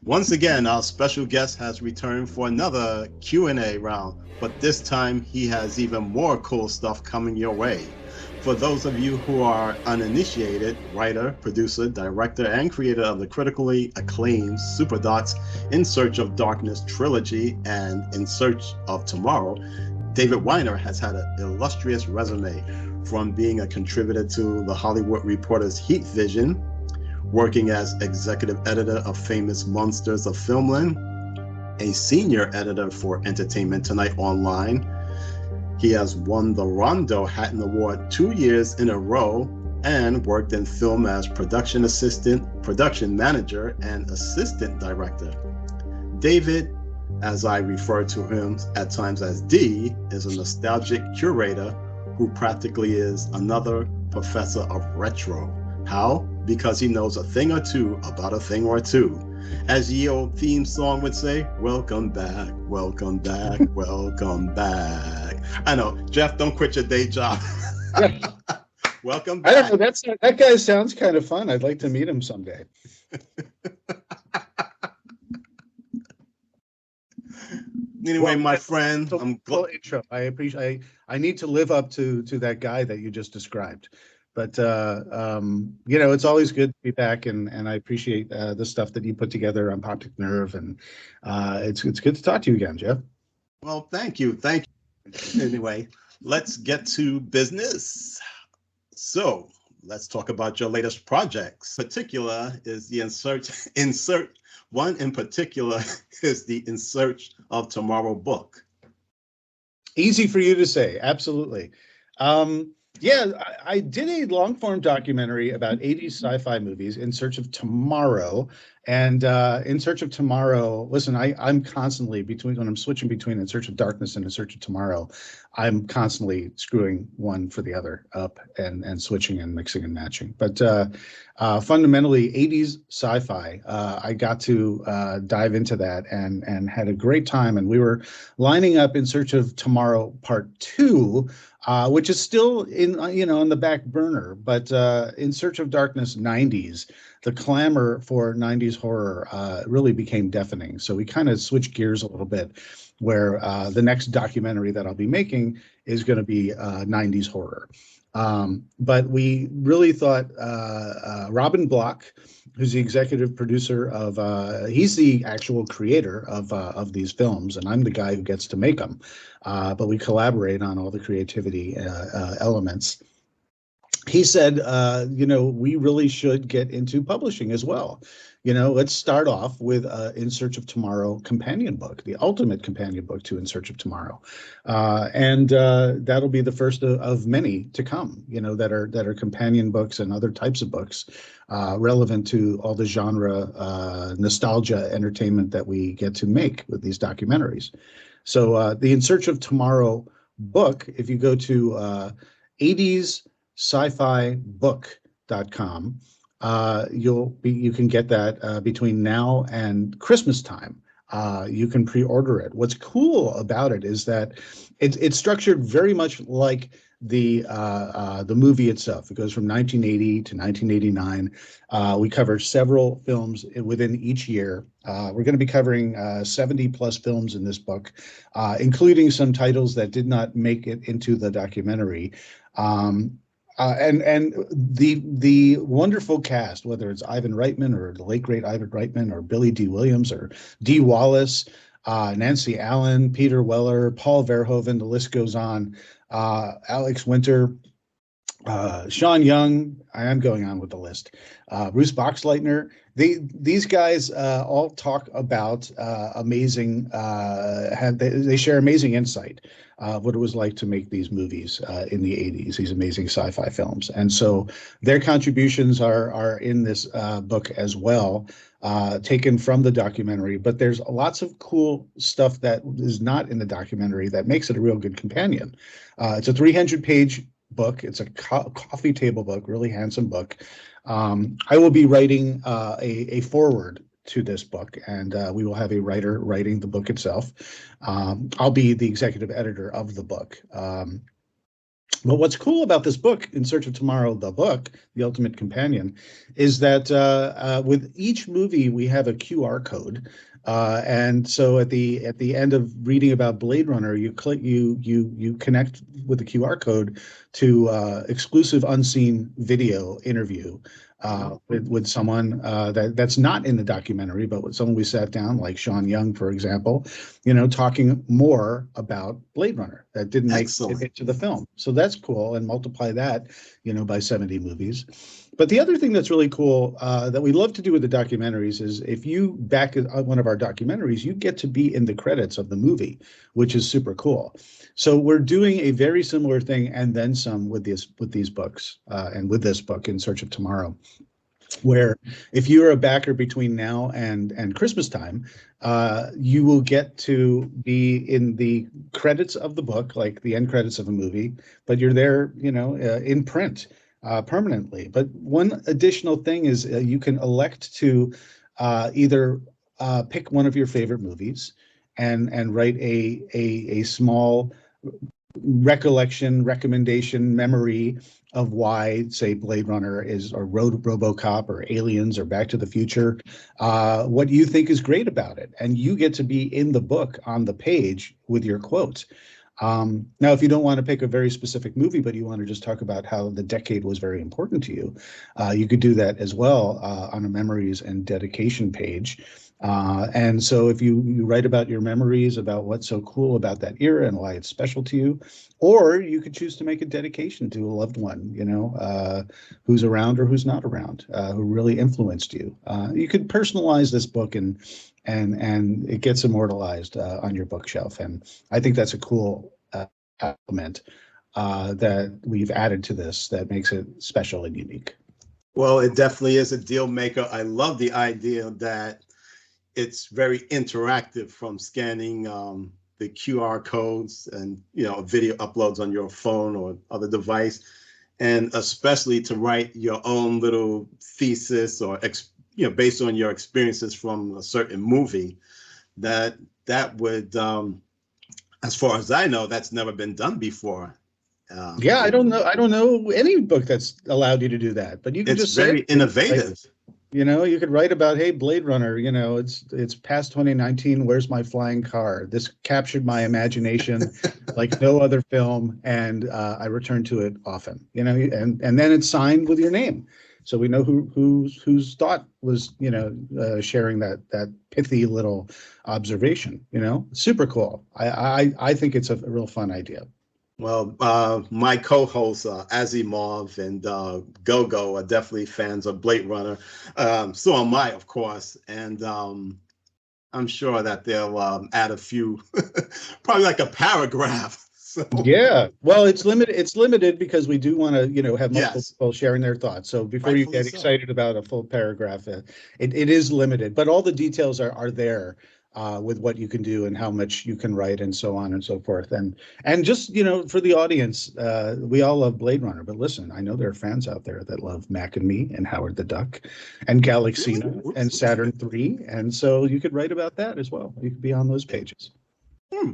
Once again, our special guest has returned for another Q&A round, but this time he has even more cool stuff coming your way. For those of you who are uninitiated, writer, producer, director, and creator of the critically acclaimed Superdocs In Search of Darkness trilogy and In Search of Tomorrow, David Weiner has had an illustrious resume, from being a contributor to The Hollywood Reporter's Heat Vision, working as executive editor of famous Monsters of Filmland, a senior editor for Entertainment Tonight Online. He has won the Rondo Hatton Award 2 years in a row and worked in film as production assistant, production manager, and assistant director. David, as I refer to him at times as D, is a nostalgic curator who practically is another professor of retro. How? Because he knows a thing or two about a thing or two. As the old theme song would say, welcome back, welcome back, welcome back. I know, Jeff, don't quit your day job. Welcome back. I don't know, that guy sounds kind of fun. I'd like to meet him someday. Anyway, my friend, I'm intro. I appreciate. I need to live up to that guy that you just described. But it's always good to be back, and I appreciate the stuff that you put together on Optic Nerve, and it's good to talk to you again, Jeff. Well, thank you. Anyway, let's get to business. So let's talk about your latest projects. In particular is the insert. One in particular is the In Search of Tomorrow book. Easy for you to say, absolutely. Yeah, I did a long-form documentary about 80s sci-fi movies, In Search of Tomorrow. And In Search of Tomorrow, listen, I'm constantly when I'm switching between In Search of Darkness and In Search of Tomorrow, I'm constantly screwing one for the other up and switching and mixing and matching. But fundamentally, 80s sci-fi, I got to dive into that and had a great time. And we were lining up In Search of Tomorrow Part 2, which is still on the back burner, but In Search of Darkness 90s, the clamor for 90s horror really became deafening. So we kind of switched gears a little bit, where the next documentary that I'll be making is going to be 90s horror. But we really thought Robin Block, who's the executive producer of, he's the actual creator of these films, and I'm the guy who gets to make them. But we collaborate on all the creativity elements. He said, we really should get into publishing as well. Let's start off with In Search of Tomorrow companion book, the ultimate companion book to In Search of Tomorrow. And that'll be the first of many to come, that are companion books and other types of books relevant to all the genre nostalgia entertainment that we get to make with these documentaries. So the In Search of Tomorrow book, if you go to 80sci-fi-book.com, you can get that between now and Christmas time. You can pre-order it. What's cool about it is that it's structured very much like the movie itself. It goes from 1980 to 1989. We cover several films within each year. We're going to be covering 70 plus films in this book, including some titles that did not make it into the documentary. And the wonderful cast, whether it's Ivan Reitman or the late great Ivan Reitman or Billy D. Williams or Dee Wallace, Nancy Allen, Peter Weller, Paul Verhoeven, the list goes on. Alex Winter, Sean Young, I am going on with the list. Bruce Boxleitner. These guys all talk about amazing. They share amazing insight of what it was like to make these movies in the 80s, these amazing sci-fi films, and so their contributions are in this book as well, taken from the documentary. But there's lots of cool stuff that is not in the documentary that makes it a real good companion. It's a 300-page book. It's a coffee table book, really handsome book. I will be writing a foreword to this book, and we will have a writer writing the book itself. I'll be the executive editor of the book. But what's cool about this book, In Search of Tomorrow, the book, The Ultimate Companion, is that with each movie we have a QR code, and so at the end of reading about Blade Runner, you connect with the QR code to exclusive unseen video interview with someone that's not in the documentary, but with someone we sat down, like Sean Young, for example, talking more about Blade Runner that didn't make it to the film. So that's cool, and multiply that, by 70 movies. But the other thing that's really cool that we love to do with the documentaries is if you back one of our documentaries, you get to be in the credits of the movie, which is super cool. So we're doing a very similar thing and then some with these books and with this book, In Search of Tomorrow, where if you're a backer between now and Christmas time, you will get to be in the credits of the book, like the end credits of a movie, but you're there, in print permanently. But one additional thing is you can elect to either pick one of your favorite movies and write a small recommendation, memory of why, say, Blade Runner or RoboCop or Aliens or Back to the Future, what you think is great about it. And you get to be in the book on the page with your quotes. Now, if you don't want to pick a very specific movie, but you want to just talk about how the decade was very important to you, you could do that as well on a memories and dedication page. And so if you write about your memories, about what's so cool about that era and why it's special to you, or you could choose to make a dedication to a loved one, who's around or who's not around, who really influenced you. You could personalize this book and it gets immortalized on your bookshelf. And I think that's a cool element that we've added to this that makes it special and unique. Well, it definitely is a deal maker. I love the idea that it's very interactive, from scanning the QR codes and video uploads on your phone or other device, and especially to write your own little thesis or based on your experiences from a certain movie. That would, as far as I know, that's never been done before. Yeah, I don't know any book that's allowed you to do that, but you can just say very innovative. Like, you could write about, hey, Blade Runner, it's past 2019. Where's my flying car? This captured my imagination like no other film, and I return to it often. And then it's signed with your name, so we know whose thought was sharing that pithy little observation. Super cool. I think it's a real fun idea. Well, my co-hosts, Asimov and Go-Go, are definitely fans of Blade Runner. So am I, of course. And I'm sure that they'll add a few, probably like a paragraph. So. Yeah, well, it's limited because we do want to, have multiple people sharing their thoughts. So before you get excited about a full paragraph, it is limited. But all the details are there. With what you can do and how much you can write and so on and so forth. And just, for the audience, we all love Blade Runner, but listen, I know there are fans out there that love Mac and Me and Howard the Duck and Galaxina and Saturn III. And so you could write about that as well. You could be on those pages.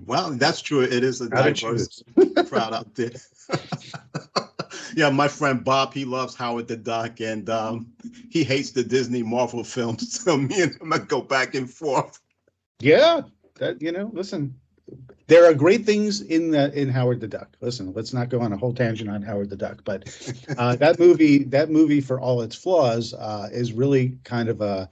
Well, that's true. It is a diverse crowd out there. Yeah, my friend Bob, he loves Howard the Duck, and he hates the Disney Marvel films. So me and him go back and forth. Yeah, listen, there are great things in Howard the Duck. Listen, let's not go on a whole tangent on Howard the Duck, but that movie, for all its flaws, is really kind of a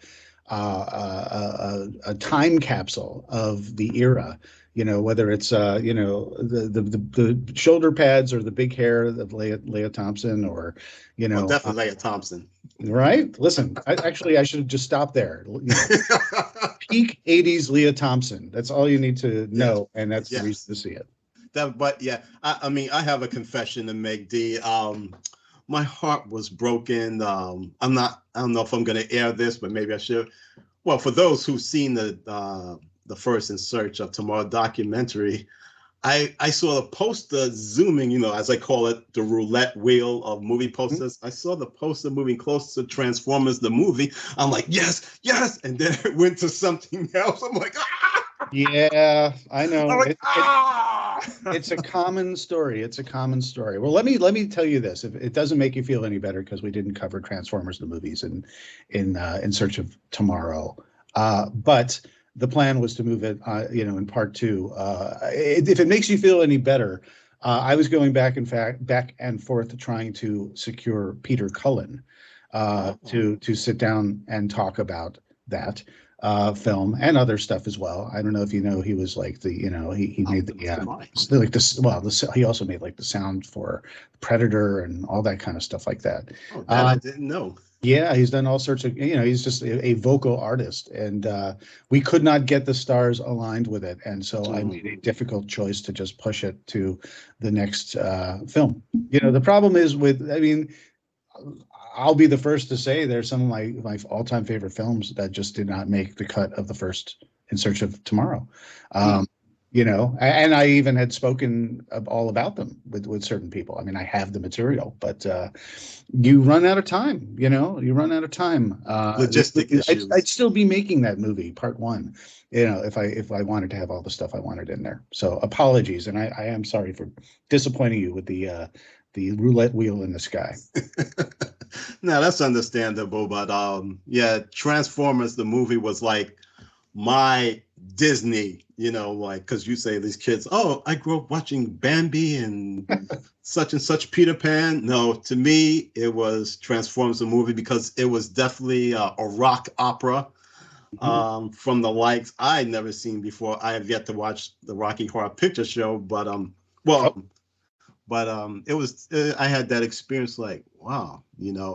time capsule of the era. Whether it's the shoulder pads or the big hair of Leah Thompson, or definitely Leah Thompson. Right? Listen, I should just stop there. Peak 80s Leah Thompson. That's all you need to know, and that's the reason to see it. I mean, I have a confession to make, D. My heart was broken. I don't know if I'm going to air this, but maybe I should. Well, for those who've seen the first In Search of Tomorrow documentary, I saw the poster zooming, as I call it, the roulette wheel of movie posters. Mm-hmm. I saw the poster moving close to Transformers, the movie. I'm like, yes. And then it went to something else. I'm like, ah! Yeah, I know. I'm like, ah. It's a common story. It's a common story. Well, let me tell you this. If it doesn't make you feel any better, because we didn't cover Transformers the movies in Search of Tomorrow, but the plan was to move it, in part two. If it makes you feel any better, I was going back and forth trying to secure Peter Cullen to sit down and talk about that film and other stuff as well. I don't know if you know, he was like he made he also made like the sound for Predator and all that kind of stuff like that. Oh, that I didn't know. Yeah, he's done all sorts of, he's just a vocal artist, and we could not get the stars aligned with it, and so I made a difficult choice to just push it to the next film. The problem is I'll be the first to say there's some of my all-time favorite films that just did not make the cut of the first In Search of Tomorrow. And I even had spoken all about them with certain people. I mean, I have the material, but you run out of time. You run out of time. Logistic issues. I'd still be making that movie, part one. If I wanted to have all the stuff I wanted in there. So apologies, and I am sorry for disappointing you with the roulette wheel in the sky. No, that's understandable, but yeah, Transformers the movie was like my Disney, like, because you say these kids, oh, I grew up watching Bambi and such Peter Pan. No, to me it was Transformers the movie, because it was definitely a rock opera from the likes I'd never seen before. I have yet to watch the Rocky Horror Picture Show, but it was I had that experience, like, wow,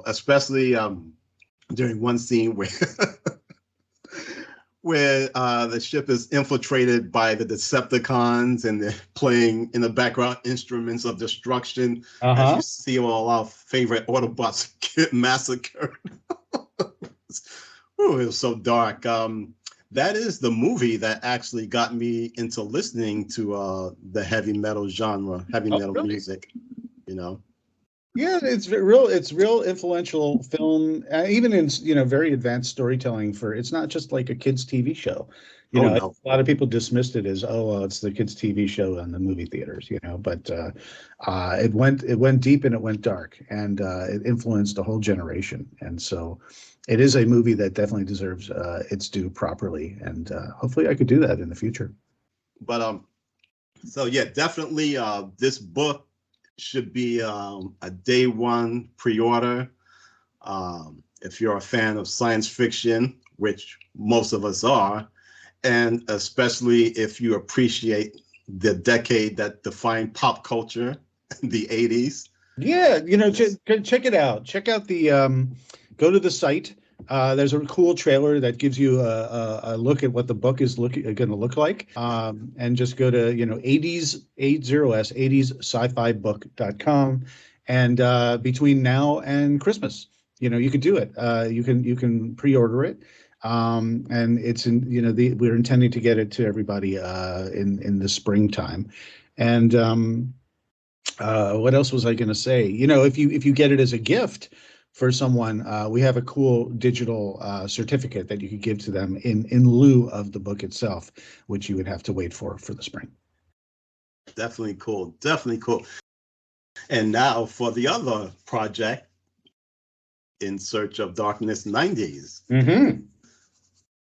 especially during one scene where where the ship is infiltrated by the Decepticons, and they're playing in the background instruments of destruction as you see all our favorite Autobots get massacred. Ooh, it was so dark. That is the movie that actually got me into listening to the heavy metal genre, metal music. Yeah, it's real influential film, even in very advanced storytelling. It's not just like a kids TV show. A lot of people dismissed it as, it's the kids TV show in the movie theaters. But it went deep and it went dark, and it influenced a whole generation. And so it is a movie that definitely deserves its due properly, and hopefully I could do that in the future. But so yeah, definitely this book should be a day one pre-order. If you're a fan of science fiction, which most of us are, and especially if you appreciate the decade that defined pop culture, the 80s. Yeah, check it out. Check out the go to the site. There's a cool trailer that gives you a look at what the book is going to look like. And just go to 80s sci-fi book.com, and between now and Christmas, you could do it. You can pre-order it. And it's we're intending to get it to everybody in the springtime. And what else was I going to say? If you get it as a gift for someone, we have a cool digital certificate that you could give to them in lieu of the book itself, which you would have to wait for the spring. Definitely cool. And now for the other project, In Search of Darkness 90s. Mm-hmm.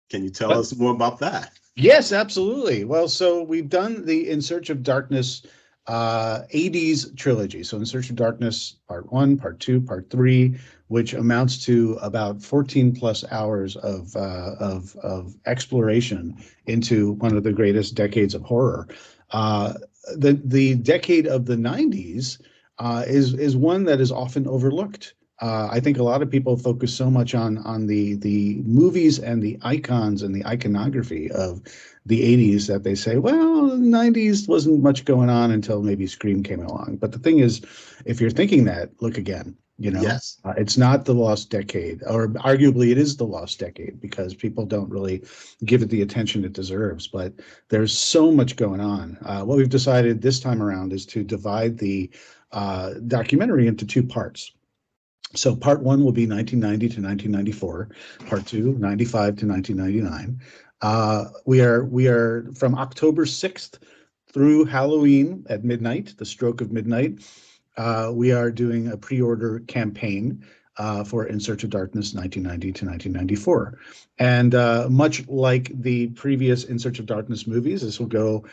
Can you tell us more about that? Yes, absolutely. Well, so we've done the In Search of Darkness 80s trilogy. So In Search of Darkness Part 1, Part 2, Part 3, which amounts to about 14 plus hours of exploration into one of the greatest decades of horror. The decade of the 90s is one that is often overlooked. I think a lot of people focus so much on the movies and the icons and the iconography of the 80s that they say, well, the 90s wasn't much going on until maybe Scream came along. But the thing is, if you're thinking that, look again. Yes. It's not the lost decade, or arguably it is the lost decade, because people don't really give it the attention it deserves. But there's so much going on. What we've decided this time around is to divide the documentary into two parts. So part 1 will be 1990 to 1994, part 2, 95 to 1999. We are from October 6th through Halloween at midnight, the stroke of midnight. We are doing a pre-order campaign for In Search of Darkness 1990 to 1994. And much like the previous In Search of Darkness movies, this will go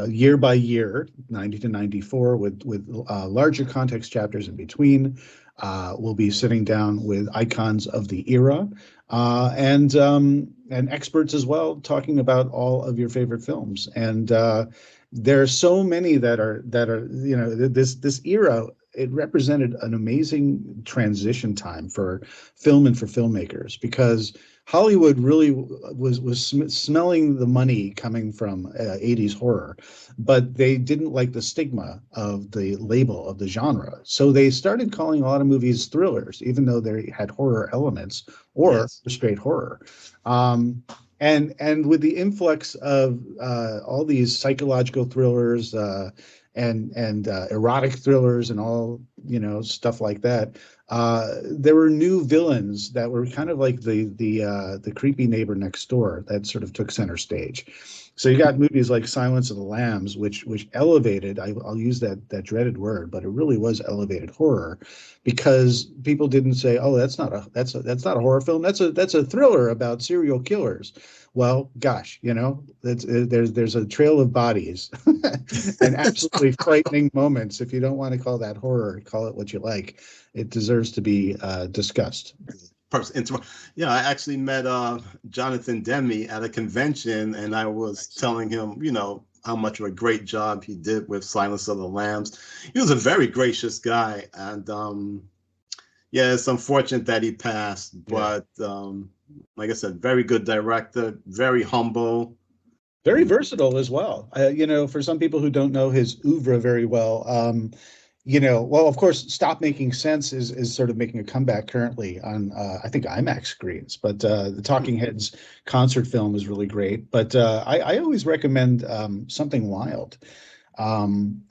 year by year, 90 to 94, with larger context chapters in between. We'll be sitting down with icons of the era and experts as well, talking about all of your favorite films. And there are so many that are this era. It represented an amazing transition time for film and for filmmakers, because Hollywood really was smelling the money coming from 80s horror, but they didn't like the stigma of the label of the genre. So they started calling a lot of movies thrillers, even though they had horror elements or straight horror. And with the influx of all these psychological thrillers and erotic thrillers and all stuff like that, there were new villains that were kind of like the creepy neighbor next door that sort of took center stage. So you got movies like Silence of the Lambs, which elevated. I'll use that dreaded word, but it really was elevated horror, because people didn't say, "Oh, that's not a horror film. That's a thriller about serial killers." Well, gosh, there's a trail of bodies and absolutely frightening moments. If you don't want to call that horror, call it what you like. It deserves to be discussed. Yeah, I actually met Jonathan Demme at a convention, and I was telling him, how much of a great job he did with Silence of the Lambs. He was a very gracious guy, and it's unfortunate that he passed, but like I said, very good director, very humble. Very versatile as well. For some people who don't know his oeuvre very well, well, of course, Stop Making Sense is sort of making a comeback currently on, I think, IMAX screens. But the Talking Heads concert film is really great. But I always recommend Something Wild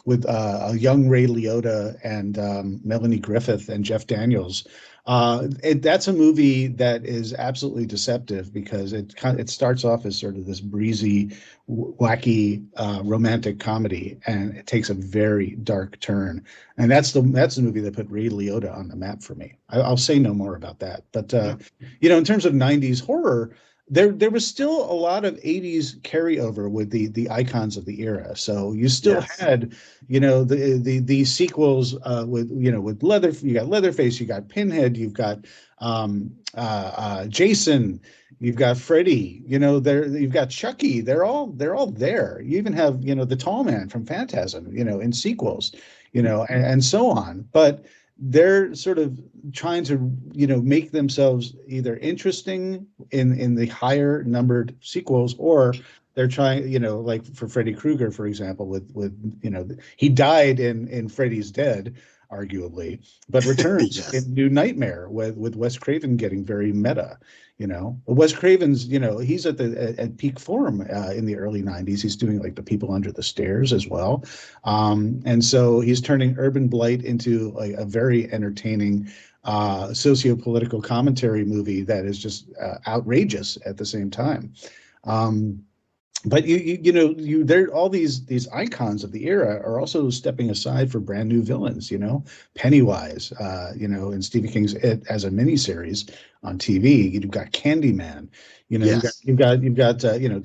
with a young Ray Liotta and Melanie Griffith and Jeff Daniels. That's a movie that is absolutely deceptive, because it starts off as sort of this breezy, wacky romantic comedy, and it takes a very dark turn. And that's the movie that put Ray Liotta on the map for me. I'll say no more about that. But in terms of 90s horror, there was still a lot of 80s carryover with the icons of the era. So you still had, the sequels with you got Leatherface, you got Pinhead, you've got Jason, you've got Freddy, you've got Chucky. They're all there. You even have, the Tall Man from Phantasm, in sequels, and so on. But they're sort of trying to, make themselves either interesting in the higher numbered sequels, or they're trying, like for Freddy Krueger, for example, with he died in Freddy's Dead, arguably, but returns in New Nightmare with Wes Craven getting very meta. Wes Craven's, he's at peak form in the early 90s. He's doing like The People Under the Stairs as well. And so he's turning urban blight into a very entertaining socio-political commentary movie that is just outrageous at the same time. But there, all these icons of the era are also stepping aside for brand new villains. Pennywise, in Stephen King's It as a miniseries on TV. You've got Candyman. You've got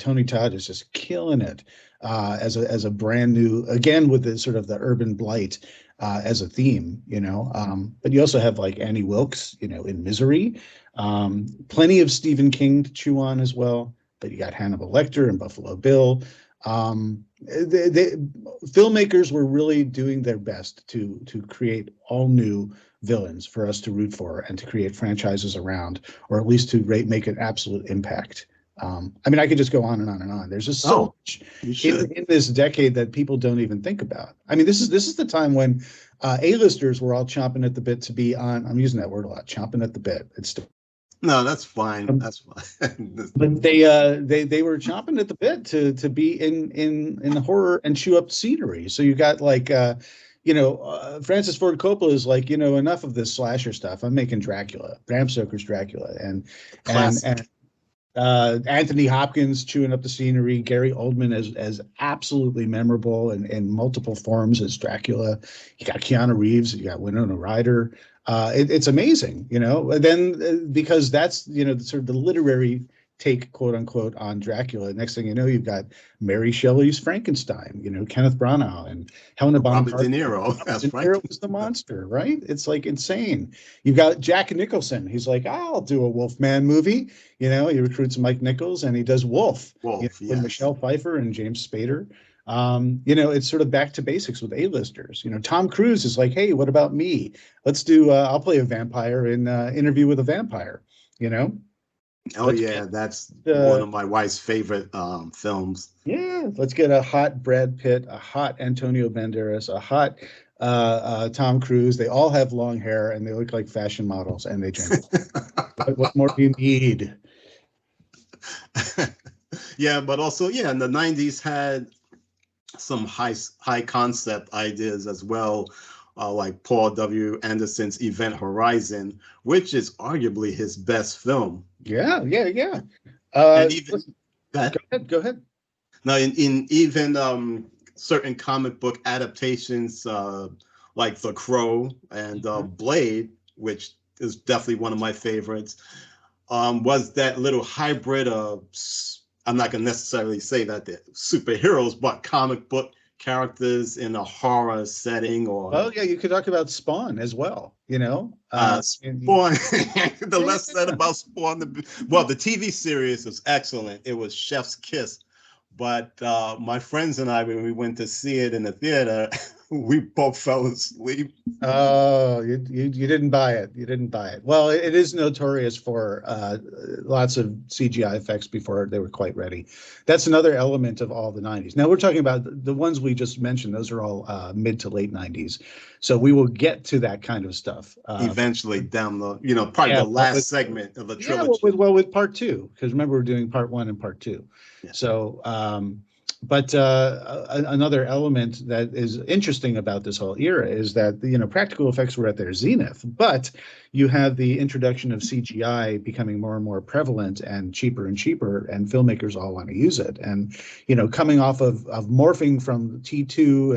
Tony Todd is just killing it as a brand new, again with the sort of the urban blight as a theme. But you also have like Annie Wilkes, in Misery. Plenty of Stephen King to chew on as well. But you got Hannibal Lecter and Buffalo Bill. Filmmakers were really doing their best to create all new villains for us to root for and to create franchises around, or at least to make an absolute impact. I could just go on and on and on. There's just so much in this decade that people don't even think about. This is the time when A-listers were all chomping at the bit to be on. I'm using that word a lot, chomping at the bit. It's No, that's fine. That's fine. But they were chomping at the bit to be in horror and chew up scenery. So you got like Francis Ford Coppola is like, enough of this slasher stuff. I'm making Dracula, Bram Stoker's Dracula, and Anthony Hopkins chewing up the scenery, Gary Oldman as absolutely memorable in multiple forms as Dracula. You got Keanu Reeves, you got Winona Ryder. It's amazing, you know. And then because that's, you know, sort of the literary take, quote unquote, on Dracula. Next thing you know, you've got Mary Shelley's Frankenstein, you know, Kenneth Branagh and Helena Bonham Robert Carter. De Niro as De Frank. Niro was the monster, right? It's like insane. You've got Jack Nicholson. He's like, I'll do a Wolfman movie. You know, he recruits Mike Nichols and he does Wolf. Wolf, You know, with yes. Michelle Pfeiffer and James Spader. You know, it's sort of back to basics with A-listers. You know, Tom Cruise is like, hey, what about me? Let's do, I'll play a vampire in Interview with a Vampire, you know? Oh Let's yeah, get, that's one of my wife's favorite films. yeah, let's get a hot Brad Pitt, a hot Antonio Banderas, a hot Tom Cruise. They all have long hair and they look like fashion models and they drink. What more do you need? Yeah, but also, yeah, in the 90s had some high concept ideas as well, like Paul W. Anderson's Event Horizon, which is arguably his best film. Yeah. And even Listen, go ahead. now in even certain comic book adaptations, like The Crow and Blade, which is definitely one of my favorites, was that little hybrid of, I'm not going to necessarily say that they're superheroes, but comic book characters in a horror setting. Or Oh yeah, you could talk about Spawn as well, you know. Spawn. The less said about Spawn, the TV series was excellent. It was chef's kiss. But my friends and I, when we went to see it in the theater, we both fell asleep. Oh, you didn't buy it. You didn't buy it. Well, it is notorious for lots of CGI effects before they were quite ready. That's another element of all the 90s. Now we're talking about the ones we just mentioned. Those are all mid to late 90s. So we will get to that kind of stuff Eventually down the, probably the last segment of the trilogy. Yeah, with part two, because remember we're doing part one and part two. Yeah. So, but another element that is interesting about this whole era is that, practical effects were at their zenith, but you have the introduction of CGI becoming more and more prevalent and cheaper, and filmmakers all want to use it. And, coming off of morphing from T2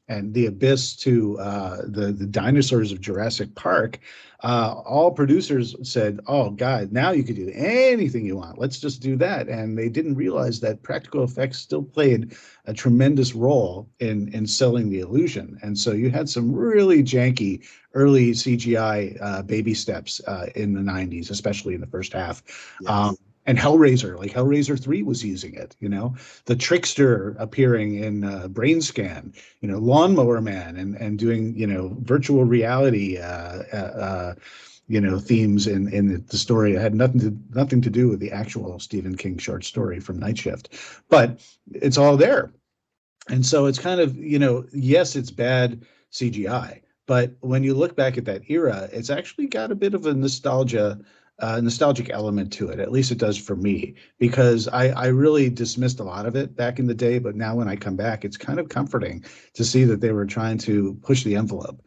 and the Abyss to the dinosaurs of Jurassic Park, all producers said, oh God, now you could do anything you want. Let's just do that. And they didn't realize that practical effects still played a tremendous role in selling the illusion. And so you had some really janky early CGI baby steps in the 90s, especially in the first half. Yes. And Hellraiser, like Hellraiser 3 was using it, the Trickster appearing in Brain Scan, Lawnmower Man and doing, virtual reality, themes in the story. It had nothing to do with the actual Stephen King short story from Night Shift, but it's all there. And so it's kind of, yes, it's bad CGI, but when you look back at that era, it's actually got a bit of a nostalgic element to it. At least it does for me, because I really dismissed a lot of it back in the day. But now when I come back, it's kind of comforting to see that they were trying to push the envelope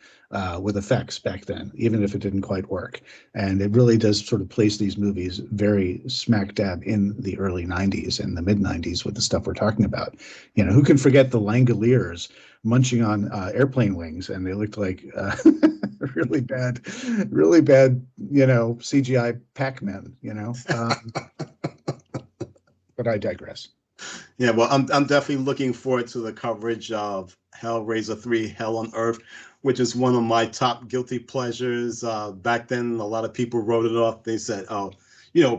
with effects back then, even if it didn't quite work. And it really does sort of place these movies very smack dab in the early 90s and the mid 90s with the stuff we're talking about. Who can forget the Langoliers munching on airplane wings, and they looked like really bad, CGI Pac-Man, but I digress. Yeah, well, I'm definitely looking forward to the coverage of Hellraiser 3, Hell on Earth, which is one of my top guilty pleasures. Back then, a lot of people wrote it off. They said, oh,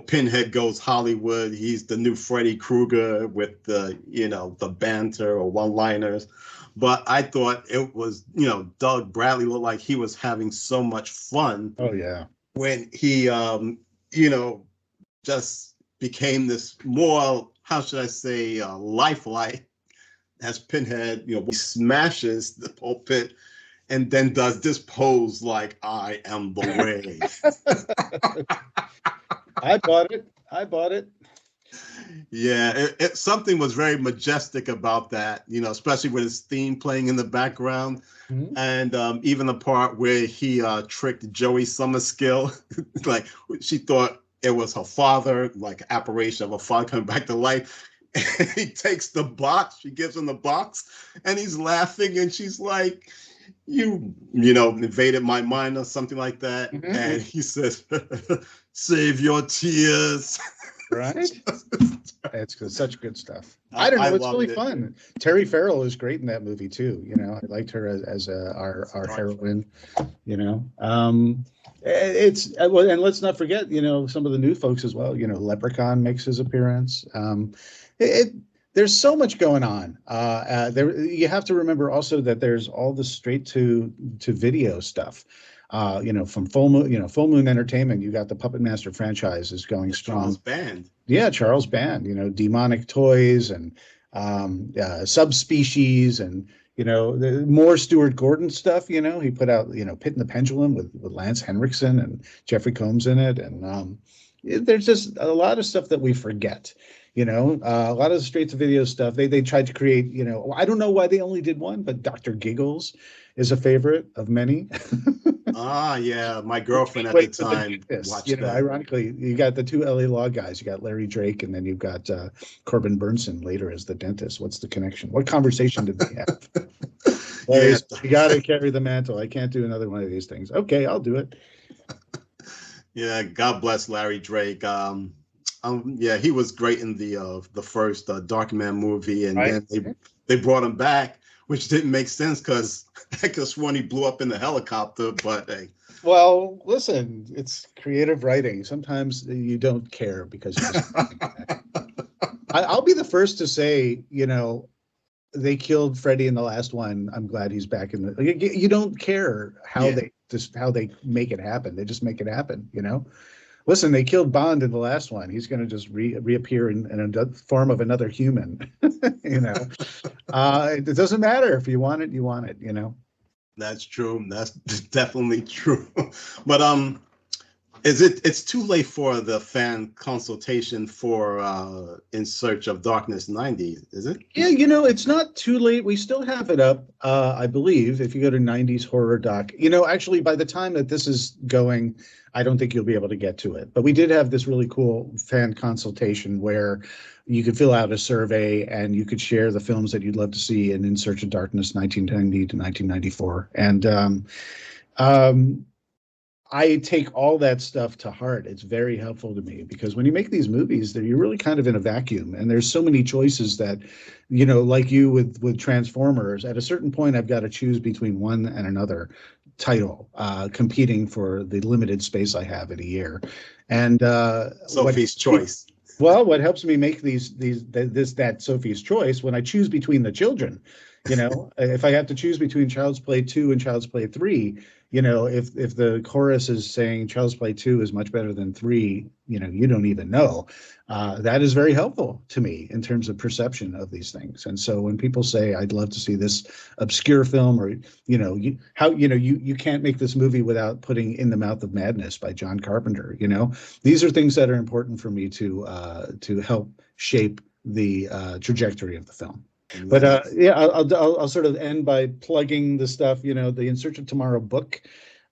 Pinhead goes Hollywood. He's the new Freddy Krueger with the banter or one-liners. But I thought it was, Doug Bradley looked like he was having so much fun. Oh, yeah. When he, just became this more, how should I say, lifelike as Pinhead, he smashes the pulpit and then does this pose like, I am the way. I bought it. Yeah, something was very majestic about that, especially with his theme playing in the background. Mm-hmm. And even the part where he tricked Joey Summerskill, like she thought it was her father, like apparition of a father coming back to life. And he takes the box, she gives him the box, and he's laughing, and she's like, invaded my mind or something like that. Mm-hmm. And he says, save your tears. Right? It's such good stuff. I don't know. It's really fun. Terry Farrell is great in that movie too. I liked her as our heroine. And let's not forget, some of the new folks as well. Leprechaun makes his appearance. There's so much going on. You have to remember also that there's all the straight to video stuff. From Full Moon Entertainment, you got the Puppet Master franchise is going strong. Charles Band. Yeah, Charles Band. Demonic Toys and Subspecies, and the more Stuart Gordon stuff. He put out Pit and the Pendulum with Lance Henriksen and Jeffrey Combs in it, and there's just a lot of stuff that we forget. A lot of the straight to video stuff. They tried to create. I don't know why they only did one, but Dr. Giggles is a favorite of many. Yeah, my girlfriend at the time watched that. Ironically, you got the two LA Law guys. You got Larry Drake, and then you've got Corbin Burnson later as the dentist. What's the connection? What conversation did they have? You got to carry the mantle. I can't do another one of these things. Okay, I'll do it. Yeah, God bless Larry Drake. Yeah, he was great in the first Darkman movie, and then they brought him back, which didn't make sense because I could have sworn he blew up in the helicopter. But hey. Well, listen, it's creative writing. Sometimes you don't care because you just I'll be the first to say, they killed Freddy in the last one. I'm glad he's back in the. You don't care how they make it happen. They just make it happen. Listen, they killed Bond in the last one. He's going to just reappear in a form of another human. It doesn't matter if you want it, you want it. That's true. That's definitely true. But it's too late for the fan consultation for In Search of Darkness 90, is it? Yeah, it's not too late. We still have it up, I believe, if you go to 90s Horror Doc. Actually, by the time that this is going, I don't think you'll be able to get to it. But we did have this really cool fan consultation where you could fill out a survey and you could share the films that you'd love to see in Search of Darkness 1990 to 1994. And I take all that stuff to heart. It's very helpful to me because when you make these movies, you're really kind of in a vacuum, and there's so many choices that, like you with Transformers, at a certain point, I've got to choose between one and another title, competing for the limited space I have in a year. And Sophie's Choice. Well, what helps me make that Sophie's Choice when I choose between the children, if I have to choose between Child's Play 2 and Child's Play 3, if the chorus is saying Child's Play 2 is much better than 3, you don't even know. That is very helpful to me in terms of perception of these things. And so when people say, I'd love to see this obscure film, or, you can't make this movie without putting In the Mouth of Madness by John Carpenter, these are things that are important for me to help shape the trajectory of the film. But I'll sort of end by plugging the stuff, the In Search of Tomorrow book.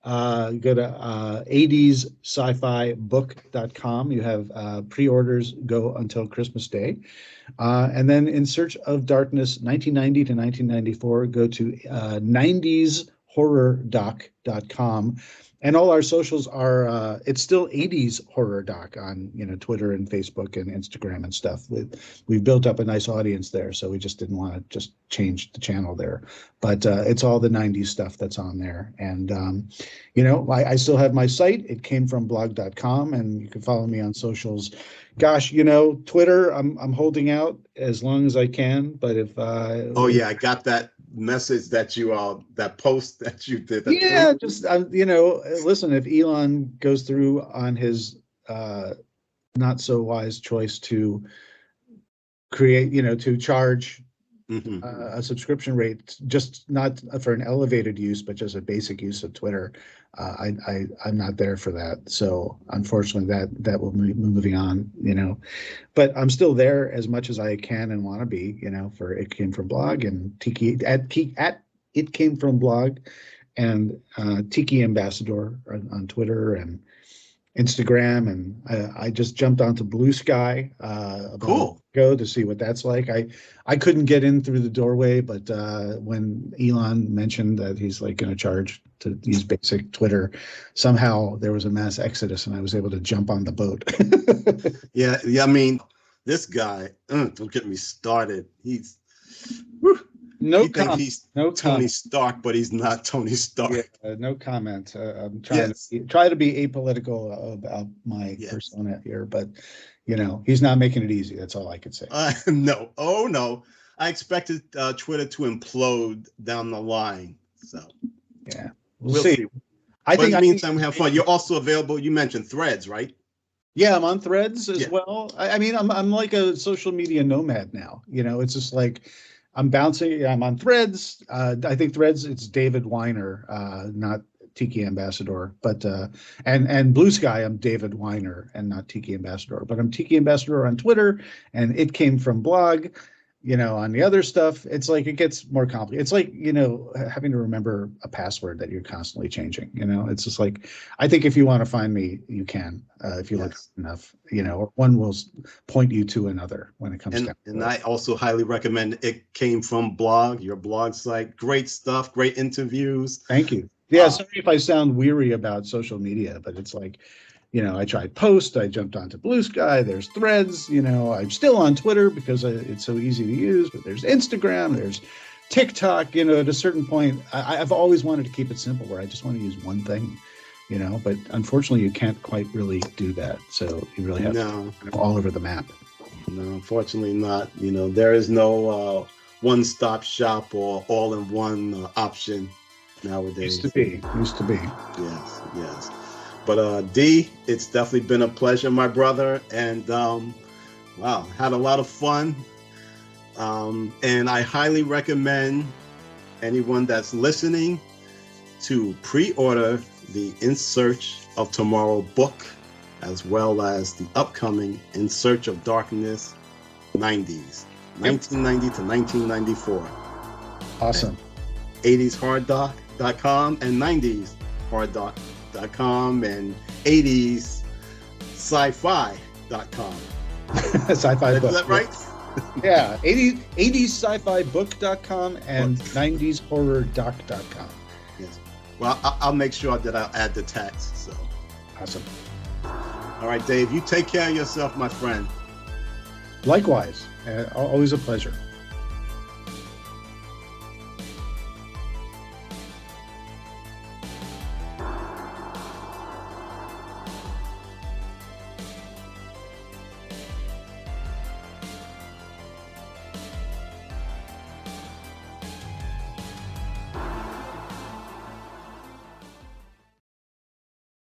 Go to 80sci-fi-book.com. You have pre-orders go until Christmas Day. And then In Search of Darkness 1990 to 1994, go to 90shorrordoc.com. And all our socials are, it's still 80s Horror Doc on, Twitter and Facebook and Instagram and stuff. We've built up a nice audience there, so we just didn't want to just change the channel there. But it's all the 90s stuff that's on there. And, I still have my site. It came from blog.com, and you can follow me on socials. Gosh, Twitter, I'm holding out as long as I can. But if I got that message that you that post that you did. Just listen, if Elon goes through on his not so wise choice to create, to charge a subscription rate, just not for an elevated use, but just a basic use of Twitter, I'm not there for that. So unfortunately, that will be moving on, but I'm still there as much as I can and want to be, for It Came From Blog and Tiki at It Came From Blog and Tiki Ambassador on Twitter. And Instagram, and I just jumped onto Blue Sky about a Cool. week ago to see what that's like. I couldn't get in through the doorway, but when Elon mentioned that he's like going to charge to use basic Twitter, somehow there was a mass exodus, and I was able to jump on the boat. Yeah. I mean, this guy. Don't get me started. He's. Whew, No he thinks he's no Tony comment. Stark, but he's not Tony Stark. Yeah, no comment. I'm trying Yes. to try to be apolitical about my Yes. persona here, but he's not making it easy. That's all I could say. No. Oh no. I expected Twitter to implode down the line. So Yeah, we'll see. I But think in I the think- meantime, we have fun. You're also available. You mentioned Threads, right? Yeah, I'm on Threads as Yeah. well. I mean, I'm like a social media nomad now. It's just like I'm bouncing. I'm on Threads. I think Threads. It's David Weiner, not Tiki Ambassador, but and Blue Sky. I'm David Weiner and not Tiki Ambassador, but I'm Tiki Ambassador on Twitter, and it came from blog. On the other stuff, it's like it gets more complicated. It's like having to remember a password that you're constantly changing. It's just like I think if you want to find me, you can if you look Yes. enough. Or one will point you to another when it comes down. And I also highly recommend It Came From Blog, your blog site. Great stuff, great interviews. Thank you. Yeah, sorry if I sound weary about social media, but it's like, I tried Post, I jumped onto Blue Sky, there's Threads, I'm still on Twitter because it's so easy to use, but there's Instagram, there's TikTok, at a certain point, I've always wanted to keep it simple where I just want to use one thing, but unfortunately you can't quite really do that. So you really have to go all over the map. No, unfortunately not. There is no one-stop shop or all-in-one option nowadays. Used to be. Yes. But D, it's definitely been a pleasure, my brother, and wow, had a lot of fun. And I highly recommend anyone that's listening to pre-order the In Search of Tomorrow book, as well as the upcoming In Search of Darkness 90s, 1990 to 1994. Awesome. 80sharddoc.com and 90sharddoc.com and 80s sci-fi.com. Sci-fi book. Is that right? Yeah, 80s sci-fi book.com and 90s horror doc.com. Yes. Well, I'll make sure that I'll add the tags. So Awesome. all right, Dave, you take care of yourself, my friend. Likewise, always a pleasure.